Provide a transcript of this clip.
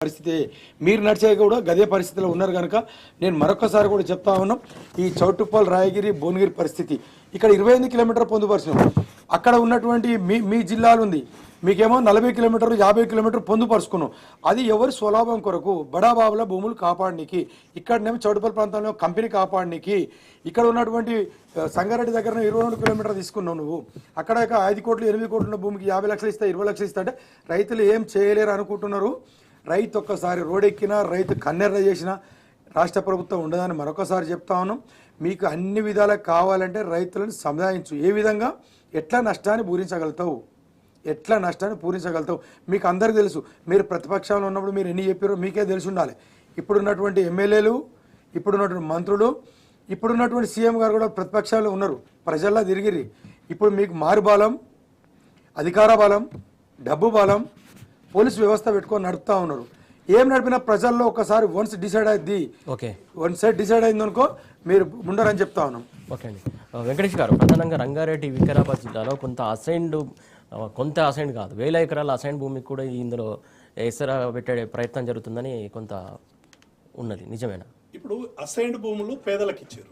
పరిస్థితి మీరు నడిచే కూడా గదే పరిస్థితిలో ఉన్నారు కనుక నేను మరొకసారి కూడా చెప్తా ఉన్నాం. ఈ చౌటుప్పల్, రాయగిరి, భువనగిరి పరిస్థితి ఇక్కడ 28 కిలోమీటర్ పొందుపరిచినాం. అక్కడ ఉన్నటువంటి మీ జిల్లాలు ఉంది, మీకేమో 40 కిలోమీటర్లు 50 కిలోమీటర్లు పొందుపరుచుకున్నాం. అది ఎవరి స్వలాభం కొరకు, బడాబాబుల భూములు కాపాడడానికి, ఇక్కడనేమో చౌటుప్పల్ ప్రాంతంలో కంపెనీ కాపాడడానికి, ఇక్కడ ఉన్నటువంటి సంగారెడ్డి దగ్గర 22 కిలోమీటర్లు తీసుకున్నావు నువ్వు. అక్కడ 5 కోట్లు 8 కోట్ల ఉన్న భూమికి 50 లక్షలు ఇస్తా 20 లక్షలు ఇస్తా అంటే రైతులు ఏం చేయలేరు అనుకుంటున్నారు. రైతు ఒక్కసారి రోడెక్కినా, రైతు కన్నెర్ర చేసినా రాష్ట్ర ప్రభుత్వం ఉండదని మరొకసారి చెప్తా ఉన్నాం. మీకు అన్ని విధాలకు కావాలంటే రైతులను సముదాయించు. ఏ విధంగా ఎట్లా నష్టాన్ని పూరించగలుగుతావు, ఎట్లా నష్టాన్ని పూరించగలుగుతావు మీకు అందరికీ తెలుసు. మీరు ప్రతిపక్షంలో ఉన్నప్పుడు మీరు ఎన్ని చెప్పారో మీకే తెలిసి ఉండాలి. ఇప్పుడున్నటువంటి ఎమ్మెల్యేలు, ఇప్పుడున్నటువంటి మంత్రులు, ఇప్పుడున్నటువంటి సీఎం గారు కూడా ప్రతిపక్షాలు ఉన్నారు, ప్రజల్లో తిరిగిరి. ఇప్పుడు మీకు మారుబలం, అధికార బలం, డబ్బు బలం, పోలీసు వ్యవస్థ పెట్టుకొని నడుపుతా ఉన్నారు. ఏం నడిపినా ప్రజల్లో ఒకసారి వన్స్ డిసైడ్ అయింది, వన్ సైడ్ డిసైడ్ అయింది అనుకో మీరు ఉండరని చెప్తా ఉన్నాం. ఓకే అండి. వెంకటేష్ గారు, ప్రధానంగా రంగారెడ్డి, వికారాబాద్ జిల్లాలో కొంత అసైన్డ్ కాదు, 1000 ఎకరాల అసైన్డ్ భూమికి కూడా ఇందులో ఎసరా పెట్టే ప్రయత్నం జరుగుతుందని కొంత ఉన్నది, నిజమేనా? ఇప్పుడు అసైన్డ్ భూములు పేదలకు ఇచ్చారు.